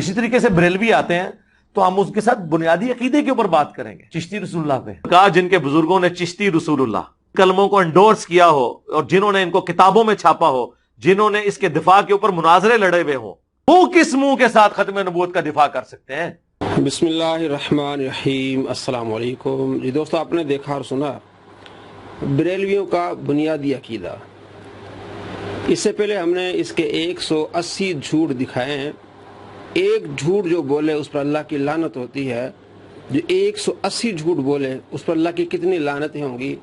اسی طریقے سے بریلوی آتے ہیں تو ہم اس کے ساتھ بنیادی عقیدے کے اوپر بات کریں گے، چشتی رسول اللہ پہ کہا جن کے بزرگوں نے چشتی رسول اللہ کلموں کو انڈورس کیا ہو اور جنہوں نے ان کو کتابوں میں چھاپا ہو، جنہوں نے اس کے دفاع کے اوپر مناظرے لڑے ہوئے ہوں، وہ کس منہ کے ساتھ ختم نبوت کا دفاع کر سکتے ہیں؟ بسم اللہ الرحمن الرحیم۔ السلام علیکم جی دوستو، آپ نے دیکھا اور سنا بریلویوں کا بنیادی عقیدہ۔ اس سے پہلے ہم نے اس کے 180 جھوٹ دکھائے ہیں۔ ایک جھوٹ جو بولے اس پر اللہ کی لعنت ہوتی ہے، جو 180 جھوٹ بولے اس پر اللہ کی کتنی لعنتیں ہوں گی۔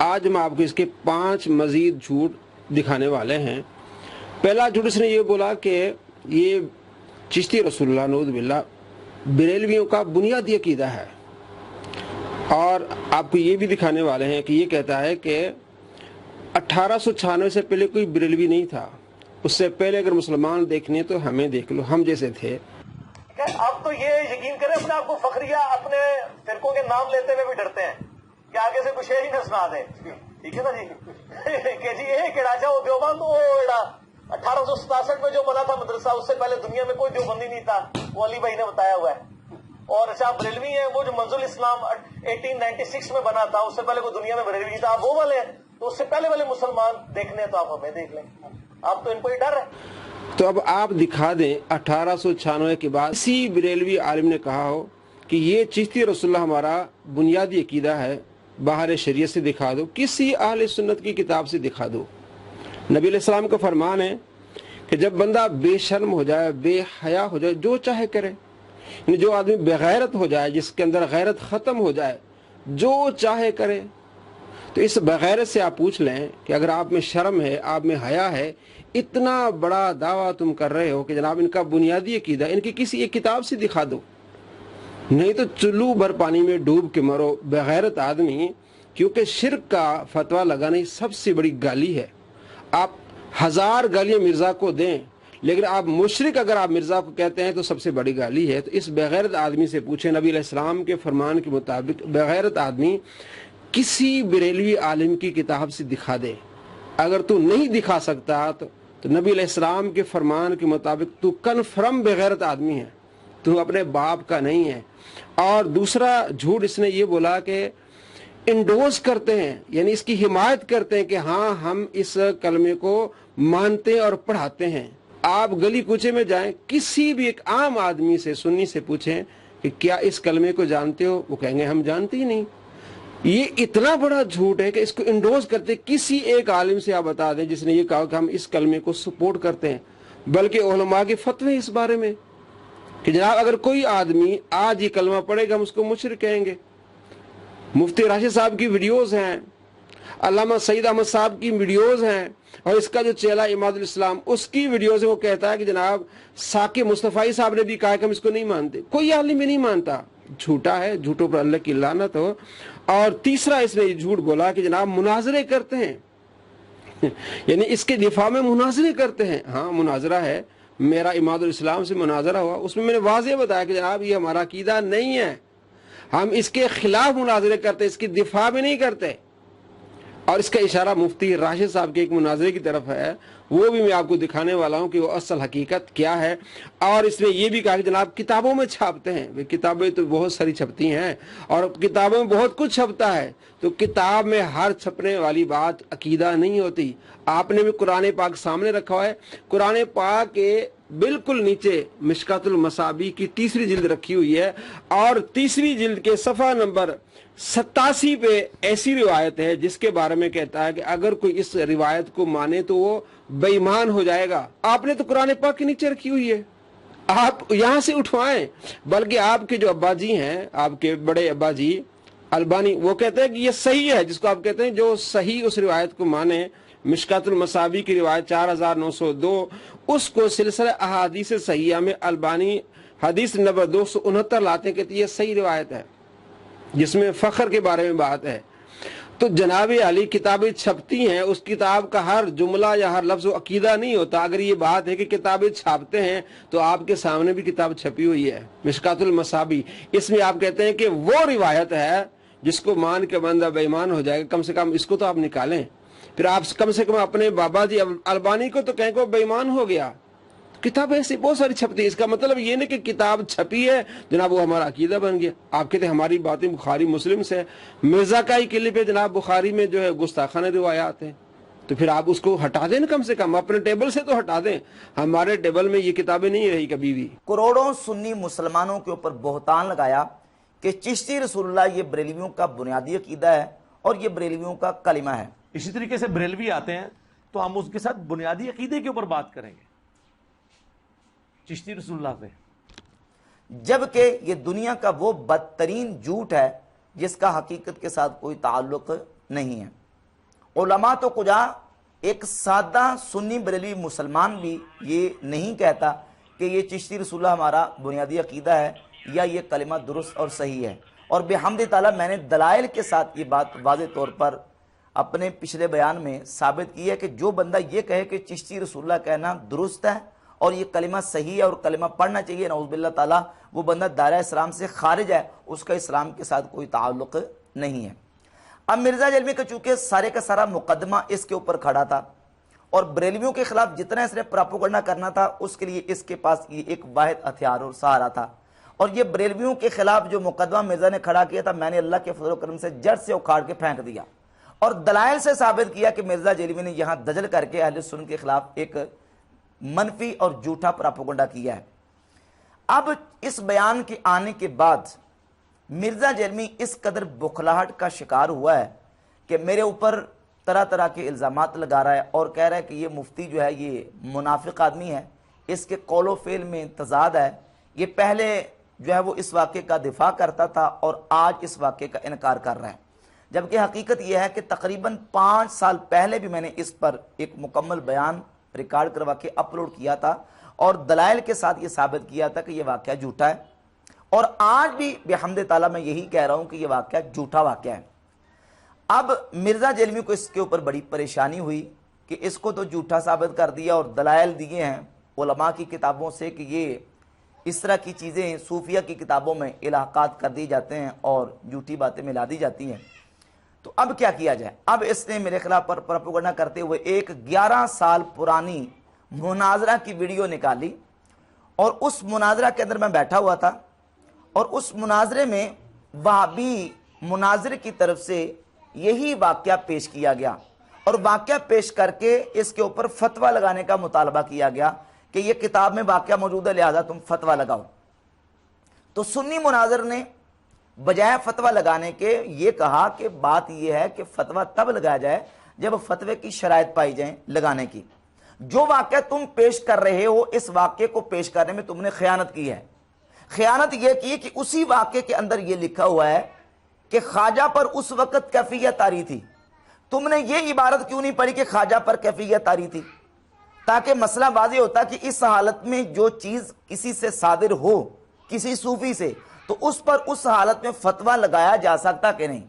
آج ہم آپ کو اس کے 5 مزید جھوٹ دکھانے والے ہیں۔ پہلا جھوٹ اس نے یہ بولا کہ یہ چشتی رسول اللہ نعوذ باللہ بریلویوں کا بنیادی عقیدہ ہے، اور آپ کو یہ بھی دکھانے والے ہیں کہ یہ کہتا ہے کہ 1896 سے پہلے کوئی بریلوی نہیں تھا، اس سے پہلے اگر مسلمان دیکھنے تو ہمیں دیکھ لو، ہم جیسے تھے۔ آپ تو یہ یقین کریں اپنے آپ کو فخریہ اپنے فرقوں کے نام لیتے ہوئے بھی ڈرتے ہیں کہ آگے سے کچھ ہی نہ سنا دے، ٹھیک ہے نا جی، کہ جی یہ کہڑا چاہو دیوبند وہ 1867 میں جو بنا تھا مدرسہ، اس سے پہلے دنیا میں کوئی دیوبندی نہیں تھا، وہ علی بھائی نے بتایا ہوا ہے۔ اور اچھا بریلوی ہیں، وہ جو منزل اسلام 1896 میں بنا تھا، اس سے پہلے کوئی دنیا میں بریلوی نہیں تھا، آپ وہ والے ہیں، تو اس سے پہلے والے مسلمان دیکھنے تو آپ ہمیں دیکھ لیں، آپ تو ان کو ہی ڈر ہے۔ تو اب آپ دکھا دیں 1896 کے بعد کسی بریلوی عالم نے کہا ہو کہ یہ چشتی رسول اللہ ہمارا بنیادی عقیدہ ہے، باہر شریعت سے دکھا دو، کسی اہل سنت کی کتاب سے دکھا دو۔ نبی علیہ السلام کا فرمان ہے کہ جب بندہ بے شرم ہو جائے، بے حیا ہو جائے، جو چاہے کرے، یعنی جو آدمی بغیرت ہو جائے، جس کے اندر غیرت ختم ہو جائے، جو چاہے کرے، تو اس بغیرت سے آپ پوچھ لیں کہ اگر آپ میں شرم ہے، آپ میں حیا ہے، اتنا بڑا دعویٰ تم کر رہے ہو کہ جناب ان کا بنیادی عقیدہ ان کی کسی ایک کتاب سے دکھا دو، نہیں تو چلو بھر پانی میں ڈوب کے مرو بغیرت آدمی۔ کیونکہ شرک کا فتویٰ لگانے سب سے بڑی گالی ہے۔ آپ 1000 گالیاں مرزا کو دیں، لیکن آپ مشرک اگر آپ مرزا کو کہتے ہیں تو سب سے بڑی گالی ہے۔ تو اس بغیرت آدمی سے پوچھیں، نبی علیہ السلام کے فرمان کے مطابق بغیرت آدمی کسی بریلوی عالم کی کتاب سے دکھا دے۔ اگر تو نہیں دکھا سکتا تو نبی علیہ السلام کے فرمان کے مطابق تو کنفرم بغیرت آدمی ہے، تو اپنے باپ کا نہیں ہے۔ اور دوسرا جھوٹ اس نے یہ بولا کہ انڈورس کرتے ہیں، یعنی اس کی حمایت کرتے ہیں کہ ہاں ہم اس کلمے کو مانتے ہیں اور پڑھاتے ہیں۔ آپ گلی کوچے میں جائیں، کسی بھی ایک عام آدمی سے، سنی سے پوچھیں کہ کیا اس کلمے کو جانتے ہو، وہ کہیں گے ہم جانتے ہی نہیں۔ یہ اتنا بڑا جھوٹ ہے کہ اس کو انڈورس کرتے، کسی ایک عالم سے آپ بتا دیں جس نے یہ کہا کہ ہم اس کلمے کو سپورٹ کرتے ہیں، بلکہ علماء کے فتوے اس بارے میں کہ جناب اگر کوئی آدمی آج یہ کلمہ پڑھے گا ہم اس کو مشرک کہیں گے۔ مفتی راشد صاحب کی ویڈیوز ہیں، علامہ سعید احمد صاحب کی ویڈیوز ہیں، اور اس کا جو چیلا اماد الاسلام اس کی ویڈیوز ہے، وہ کہتا ہے کہ جناب ساقی مصطفی صاحب نے بھی کہا کہ ہم اس کو نہیں مانتے۔ کوئی عالم بھی نہیں مانتا، جھوٹا ہے، جھوٹوں پر اللہ کی لعنت ہو۔ اور تیسرا اس نے یہ جھوٹ بولا کہ جناب مناظرے کرتے ہیں، یعنی اس کے دفاع میں مناظرے کرتے ہیں۔ ہاں مناظرہ ہے، میرا اماد الاسلام سے مناظرہ ہوا، اس میں نے واضح بتایا کہ جناب یہ ہمارا عقیدہ نہیں ہے، ہم اس کے خلاف مناظرے کرتے، اس کی دفاع میں نہیں کرتے۔ اور اس کا اشارہ مفتی راشد صاحب کے ایک مناظرے کی طرف ہے، وہ بھی میں آپ کو دکھانے والا ہوں کہ وہ اصل حقیقت کیا ہے۔ اور اس نے یہ بھی کہا کہ جناب کتابوں میں چھاپتے ہیں، کتابیں تو بہت ساری چھپتی ہیں اور کتابوں میں بہت کچھ چھپتا ہے، تو کتاب میں ہر چھپنے والی بات عقیدہ نہیں ہوتی۔ آپ نے بھی قرآن پاک سامنے رکھا ہوا ہے، قرآن پاک کے بالکل نیچے مشکات المصابیح کی 3ری جلد رکھی ہوئی ہے، اور 3ری جلد کے صفحہ نمبر 87 پہ ایسی روایت ہے جس کے بارے میں کہتا ہے کہ اگر کوئی اس روایت کو مانے تو وہ بے ایمان ہو جائے گا۔ آپ نے تو قرآن پاک کے نیچے رکھی ہوئی ہے، آپ یہاں سے اٹھوائیں۔ بلکہ آپ کے جو ابا جی ہیں، آپ کے بڑے ابا جی البانی، وہ کہتے ہیں کہ یہ صحیح ہے، جس کو آپ کہتے ہیں جو صحیح اس روایت کو مانے، مشکات المصابیح کی روایت 4902، اس کو سلسلہ احادیث صحیحہ میں البانی حدیث نمبر 269 لاتے ہیں، کہتے ہیں یہ صحیح روایت ہے جس میں فخر کے بارے میں بات ہے۔ تو جناب علی کتابیں چھپتی ہیں، اس کتاب کا ہر جملہ یا ہر لفظ و عقیدہ نہیں ہوتا۔ اگر یہ بات ہے کہ کتابیں چھاپتے ہیں تو آپ کے سامنے بھی کتاب چھپی ہوئی ہے مشکات المصابیح، اس میں آپ کہتے ہیں کہ وہ روایت ہے جس کو مان کے بندہ بے ایمان ہو جائے گا، کم سے کم اس کو تو آپ نکالیں۔ پھر آپ کم سے کم اپنے بابا جی البانی کو تو کہیں کو بے ایمان ہو گیا، किताबें ऐसी बहुत सारी छपती है। इसका मतलब ये नहीं कि किताब छपी है जनाब वो हमारा अकीदा बन गया। आप कहते हैं हमारी बातें बुखारी मुस्लिम से है, मिर्जा का ही क्लिप है जनाब बुखारी में जो है गुस्ताखाना रिवायात है, तो फिर आप उसको हटा दें, कम से कम अपने टेबल से तो हटा दें। हमारे टेबल में ये किताबें नहीं रही कभी भी। करोड़ों सुन्नी मुसलमानों के ऊपर बोहतान लगाया कि चिश्ती रसूलुल्लाह ये बरेलवियों का बुनियादी अकीदा है और ये बरेलवियों का कलिमा है। इसी तरीके से बरेलवी आते हैं तो हम उसके साथ बुनियादी अकीदे के ऊपर बात करेंगे, चिश्ती रसूलुल्लाह पे, जबकि ये दुनिया का वो बदतरीन झूठ है जिसका हकीकत के साथ कोई ताल्लुक नहीं है। उलमा तो कुजा एक सादा सुन्नी बरेलवी मुसलमान भी ये नहीं कहता कि ये चिश्ती रसूलुल्लाह हमारा बुनियादी अकीदा है या ये कलिमा दुरुस्त और सही है। और बेहम्द ताला मैंने दलाइल के साथ ये बात वाज़े तौर पर अपने पिछले बयान में साबित की है कि जो बंदा ये कहे कि चिश्ती रसूलुल्लाह कहना दुरुस्त है और ये कलिमा सही है और कलिमा पढ़ना चाहिए, नऊज़ुबिल्लाह ताला, वो बंदा दायरा इस्लाम से खारिज है, उसका इस्लाम के साथ कोई ताल्लुक नहीं है। अब मिर्जा जलमी का चूंकि सारे का सारा मुकदमा इसके ऊपर खड़ा था और बरेलवियों के खिलाफ जितना इसने प्रोपेगेंडा करना था उसके लिए इसके पास ये एक वाहिद हथियार और सहारा था। और ये बरेलवियों के खिलाफ जो मुकदमा मिर्जा ने खड़ा किया था, मैंने अल्लाह के फजल करम से जड़ से उखाड़ के फेंक दिया और दलाइल से साबित किया कि मिर्जा जलमी ने यहां दजल करके अहले सुन्नत के खिलाफ एक मनफी और झूठा प्रोपेगेंडा किया है। अब इस बयान के आने के बाद मिर्जा जलमी इस कदर बुखलाहट का शिकार हुआ है कि मेरे ऊपर तरह तरह के इल्ज़ामात लगा रहा है और कह रहा है कि ये मुफ्ती जो है ये मुनाफिक आदमी है, इसके कौलो फेल में तजाद है, ये पहले जो है वो इस वाक़े का दिफा करता था और आज इस वाक़े का इनकार कर रहा है। जबकि हकीकत यह है कि तकरीबन 5 साल पहले भी मैंने इस पर एक मुकम्मल बयान रिकॉर्ड करवा के अपलोड किया था और दलाइल के साथ ये साबित किया था कि यह वाक़या झूठा है और आज भी बेहम्द ताला मैं यही कह रहा हूं कि यह वाक़या झूठा वाक़या है। अब मिर्जा जलमी को इसके ऊपर बड़ी परेशानी हुई कि इसको तो झूठा साबित कर दिया और दलाइल दिए हैं उलमा की किताबों से कि ये इस तरह की चीज़ें सूफिया की किताबों में इलाहाकात कर दी जाते हैं और झूठी बातें मिला दी जाती हैं। तो अब क्या किया जाए? अब इसने मेरे खिलाफ पर प्रोपेगेंडा करते हुए एक 11 साल पुरानी मुनाजरा की वीडियो निकाली और उस मुनाजरा के अंदर मैं बैठा हुआ था और उस मुनाजरे में वहाबी मुनाजरे की तरफ से यही वाक़या पेश किया गया और वाक़या पेश करके इसके ऊपर फतवा लगाने का मुतालबा किया गया कि ये किताब में वाक़या मौजूद है, लिहाजा तुम फतवा लगाओ। तो सुन्नी मुनाजर ने बजाय फतवा लगाने के ये कहा कि बात यह है कि फतवा तब लगाया जाए जब फतवे की शराइत पाई जाए लगाने की। जो वाक़या तुम पेश कर रहे हो, इस वाक़े को पेश करने में तुमने खयानत की है। खयानत यह की कि उसी वाक़े के अंदर यह लिखा हुआ है कि ख्वाजा पर उस वक्त कैफियत तारी थी। तुमने ये इबारत क्यों नहीं पढ़ी कि ख्वाजा पर कैफियत तारी थी, ताकि मसला वाज़ेह होता कि इस हालत में जो चीज़ किसी से सादिर हो, किसी सूफी से, तो उस पर उस हालत में फतवा लगाया जा सकता कि नहीं।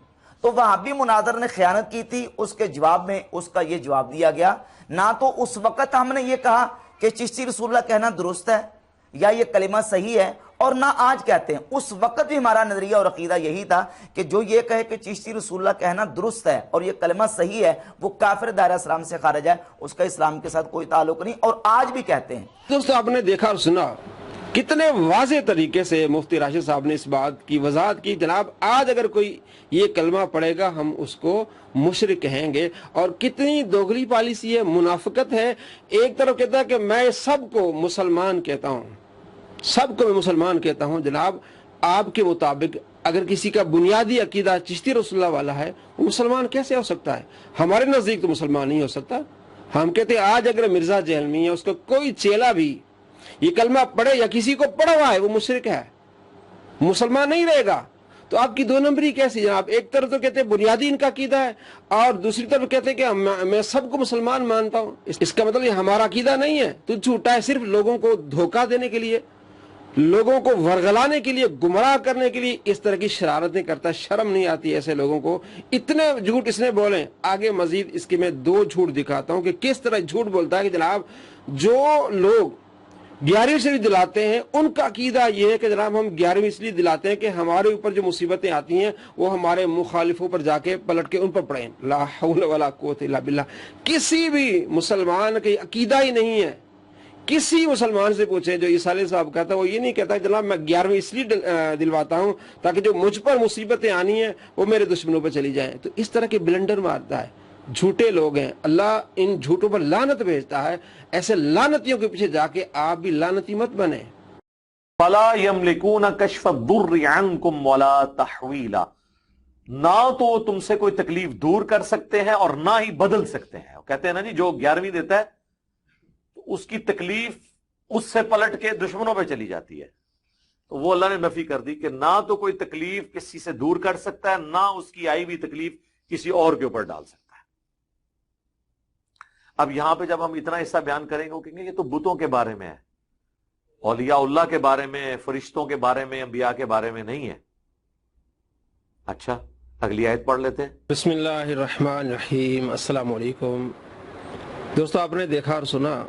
तो वहाबी मुनाजर ने खयानत की थी, उसके जवाब में उसका ये जवाब दिया गया। ना तो उस वक़्त हमने ये कहा कि चिश्ती रसूलुल्लाह कहना दुरुस्त है या ये कलिमा सही है, और ना आज कहते हैं। उस वक़्त भी हमारा नजरिया और अकीदा यही था कि जो ये कहे कि चिश्ती रसूलुल्लाह कहना दुरुस्त है और ये कलिमा सही है, वो काफिर दायरा इस्लाम से खारिज है, उसका इस्लाम के साथ कोई ताल्लुक नहीं, और आज भी कहते हैं। दोस्तों, आपने देखा और सुना कितने वाज़े तरीके से मुफ्ती राशिद साहब ने इस बात की वजाहत की, जनाब आज अगर कोई ये कलमा पढ़ेगा हम उसको मुशरिक कहेंगे। और कितनी दोगली पॉलिसी है, मुनाफिकत है। एक तरफ कहता है कि मैं सबको मुसलमान कहता हूँ, सबको मैं मुसलमान कहता हूँ। जनाब आपके मुताबिक अगर किसी का बुनियादी अकीदा चिश्ती रसूलुल्लाह वाला है, वो मुसलमान कैसे हो सकता है? हमारे नज़दीक तो मुसलमान नहीं हो सकता। हम कहते हैं आज अगर मिर्जा जहलमी है, उसका कोई चेला भी ये कलमा पढ़े या किसी को पढ़ा हुआ है, वो मुशरिक है, मुसलमान नहीं रहेगा। तो आपकी दो नंबरी कैसी जनाब? एक तरफ तो कहते हैं बुनियादी इनका अकीदा है और दूसरी तरफ कहते हैं कि मैं सबको मुसलमान मानता हूँ। इसका मतलब ये हमारा अकीदा नहीं है, तो झूठा है, सिर्फ लोगों को धोखा देने के लिए, लोगों को वरगलाने के लिए, गुमराह करने के लिए इस तरह की शरारतें करता है। शर्म नहीं आती ऐसे लोगों को? इतने झूठ इसने बोले। आगे मजीद इसके मैं 2 झूठ दिखाता हूं कि किस तरह झूठ बोलता है कि जनाब जो लोग 11वीं शरीफ दिलाते हैं उनका अकीदा यह है कि जनाब हम 11वीं इसलिए दिलाते हैं कि हमारे ऊपर जो मुसीबतें आती हैं वो हमारे मुखालिफों पर जाके पलट के उन पर पड़ें। ला हौल वला कुव्वत इल्ला बिल्लाह। किसी भी मुसलमान का अकीदा ही नहीं है किसी मुसलमान से पूछे जो ईसाले साहब कहता है, वो ये नहीं कहता जनाब मैं 11वीं इसलिए दिलवाता हूं ताकि जो मुझ पर मुसीबतें आनी है वो मेरे दुश्मनों पर चली जाएं। तो इस तरह के ब्लंडर मारता है, झूठे लोग हैं, अल्लाह इन झूठों पर लानत भेजता है। ऐसे लानतियों के पीछे जाके आप भी लानती मत बने। फला यमलिकून कश्फ दुर्रि अन्कुम वला तहवीला, ना तो तुमसे कोई तकलीफ दूर कर सकते हैं और ना ही बदल सकते हैं। कहते हैं ना जी, जो 11वीं देता है उसकी तकलीफ उससे पलट के दुश्मनों पे चली जाती है। तो वो अल्लाह ने नफी कर दी कि ना तो कोई तकलीफ किसी से दूर कर सकता है, ना उसकी आई हुई तकलीफ किसी और के ऊपर डाल सकता है। अब यहां पे जब हम इतना हिस्सा बयान करेंगे, वो कहेंगे ये तो बुतों के बारे में है, औलियाउल्लाह के बारे में, फरिश्तों के बारे में, अंबिया के बारे में नहीं है। अच्छा, अगली आयत पढ़ लेते हैं। बिस्मिल्लाहिर्रहमानिर्रहीम। अस्सलाम वालेकुम। दोस्तों, आपने देखा और सुना,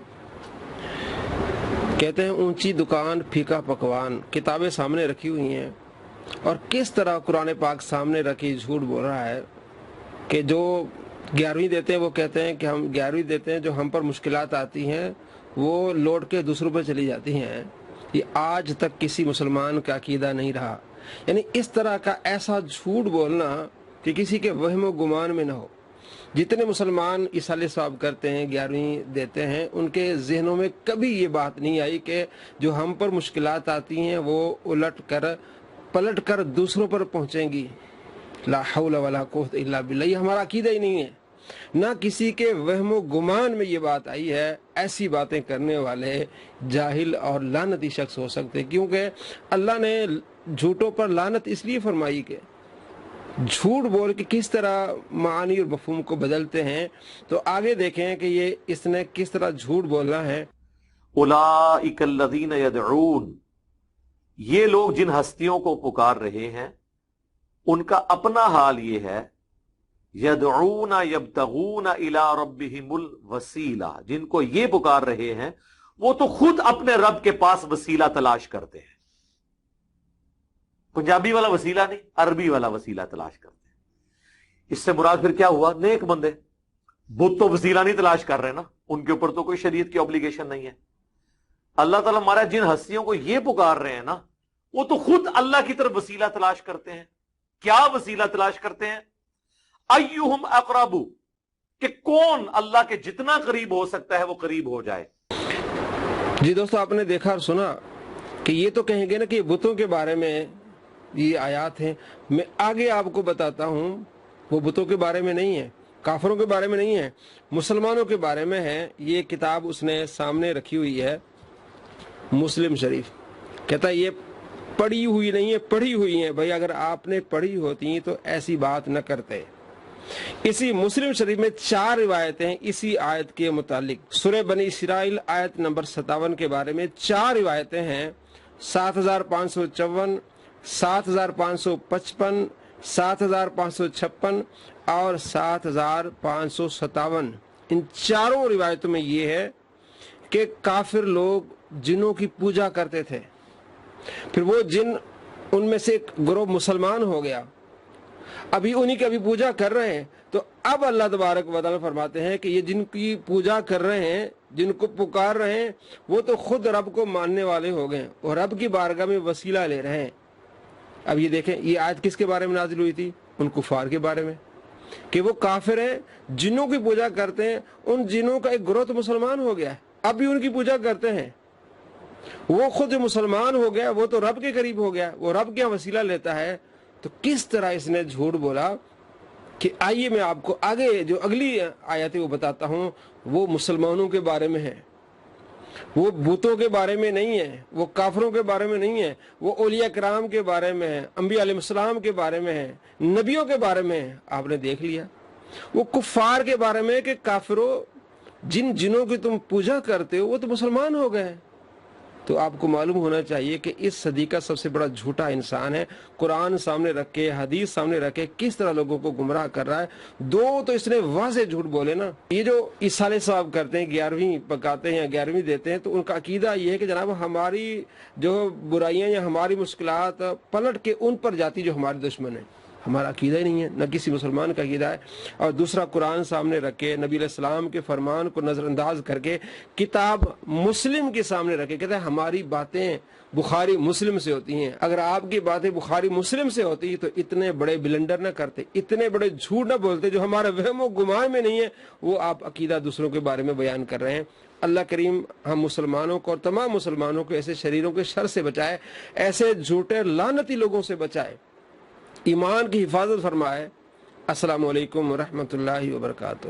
कहते हैं ऊंची दुकान फीका पकवान, किताबें सामने रखी हुई हैं और किस तरह कुरान पाक सामने रखी झूठ बोल रहा है कि जो 11वीं देते हैं वो कहते हैं कि हम 11वीं देते हैं, जो हम पर मुश्किलात आती हैं वो लौट के दूसरों पर चली जाती हैं। ये आज तक किसी मुसलमान का अकीदा नहीं रहा। यानी इस तरह का ऐसा झूठ बोलना कि किसी के वहम गुमान में न हो। जितने मुसलमान इसाले सवाब करते हैं, 11वीं देते हैं, उनके जहनों में कभी ये बात नहीं आई कि जो हम पर मुश्किलात आती हैं वो उलट कर पलट कर दूसरों पर पहुंचेंगी। ला हौला वला कुव्वता इल्ला बिल्लाह, ये हमारा अकीदा ही नहीं है। ना किसी के वहमो गुमान में ये बात आई है। ऐसी बातें करने वाले जाहिल और लानती शख्स हो सकते, क्योंकि अल्लाह ने झूठों पर लानत इसलिए फरमाई कि झूठ बोल के किस तरह मानी और मफहूम को बदलते हैं। तो आगे देखें कि ये इसने किस तरह झूठ बोलना है। उलाइकल्लज़ीन यदऊन, ये लोग जिन हस्तियों को पुकार रहे हैं उनका अपना हाल ये है, यदऊना यब्तगूना इला रब्बिहिमुल वसीला, जिनको ये पुकार रहे हैं वो तो खुद अपने रब के पास वसीला तलाश करते हैं। पंजाबी वाला वसीला नहीं, अरबी वाला वसीला तलाश करते हैं। इससे मुराद फिर क्या हुआ? नेक बंदे। बुत तो वसीला नहीं तलाश कर रहे ना, उनके ऊपर तो कोई शरीयत की ऑब्लिगेशन नहीं है। अल्लाह ताला हमारा जिन हस्तियों को ये पुकार रहे हैं ना, वो तो खुद अल्लाह की तरफ वसीला तलाश करते हैं। क्या वसीला तलाश करते हैं? अय्युहुम अक़रबु, कि कौन अल्लाह के जितना करीब हो सकता है वो करीब हो जाए। जी दोस्तों, आपने देखा और सुना कि ये तो कहेंगे ना कि बुतों के बारे में ये आयात हैं। मैं आगे आपको बताता हूँ, वो बुतों के बारे में नहीं है, काफिरों के बारे में नहीं है, मुसलमानों के बारे में है। ये किताब उसने सामने रखी हुई है, मुस्लिम शरीफ। कहता है ये पढ़ी हुई नहीं है, पढ़ी हुई है। भाई अगर आपने पढ़ी होती तो ऐसी बात न करते। इसी मुस्लिम शरीफ में 4 रिवायतें इसी आयत के मुतालिक। सूरह बनी इसराइल आयत नंबर 57 के बारे में 4 रिवायतें हैं। 7554, 7555, 7556 और 7557। इन चारों रिवायतों में ये है कि काफिर लोग जिनों की पूजा करते थे, फिर वो जिन उनमें से एक ग्रुप मुसलमान हो गया, अभी उन्हीं की अभी पूजा कर रहे हैं। तो अब अल्लाह तबारक व तआला फरमाते हैं कि ये जिनकी पूजा कर रहे हैं, जिनको पुकार रहे हैं, वो तो खुद रब को मानने वाले हो गए और रब की बारगाह में वसीला ले रहे हैं। अब ये देखें, ये आयत किसके बारे में नाजिल हुई थी? उन कुफार के बारे में, कि वो काफिर हैं, जिन्नों की पूजा करते हैं। उन जिन्नों का एक ग्रोह तो मुसलमान हो गया है, अब भी उनकी पूजा करते हैं। वो खुद मुसलमान हो गया, वो तो रब के करीब हो गया, वो रब के वसीला लेता है। तो किस तरह इसने झूठ बोला कि आइए मैं आपको आगे जो अगली आयत वो बताता हूँ। वो मुसलमानों के बारे में है, वो बुतों के बारे में नहीं है, वो काफिरों के बारे में नहीं है, वो औलिया किराम के बारे में है, अंबिया अलैहिस्सलाम के बारे में है, नबियों के बारे में है। आपने देख लिया। वो कुफार के बारे में कि काफिरों, जिन जिनों की तुम पूजा करते हो वो तो मुसलमान हो गए। तो आपको मालूम होना चाहिए कि इस सदी का सबसे बड़ा झूठा इंसान है। कुरान सामने रख के, हदीस सामने रख के किस तरह लोगों को गुमराह कर रहा है। 2 तो इसने वाज़ेह झूठ बोले ना। ये जो इसाले साहब करते हैं, 11वीं पकाते हैं या 11वीं देते हैं, तो उनका अकीदा ये है कि जनाब हमारी जो बुराइयां या हमारी मुश्किलात पलट के उन पर जाती जो हमारे दुश्मन है। ہمارا عقیدہ ہی نہیں ہے، نہ کسی مسلمان کا عقیدہ ہے۔ اور دوسرا، قرآن سامنے رکھ کے، نبی علیہ السلام کے فرمان کو نظر انداز کر کے کتاب مسلم کے سامنے رکھے، کہتے ہیں ہماری باتیں بخاری مسلم سے ہوتی ہیں۔ اگر آپ کی باتیں بخاری مسلم سے ہوتی تو اتنے بڑے بلنڈر نہ کرتے، اتنے بڑے جھوٹ نہ بولتے، جو ہمارا وہم و گمان میں نہیں ہے وہ آپ عقیدہ دوسروں کے بارے میں بیان کر رہے ہیں۔ اللہ کریم ہم مسلمانوں کو اور تمام مسلمانوں کو ایسے شریروں کے شر سے بچائے، ایسے جھوٹے لعنتی لوگوں سے بچائے، ایمان کی حفاظت فرمائے۔ السلام علیکم ورحمۃ اللہ وبرکاتہ۔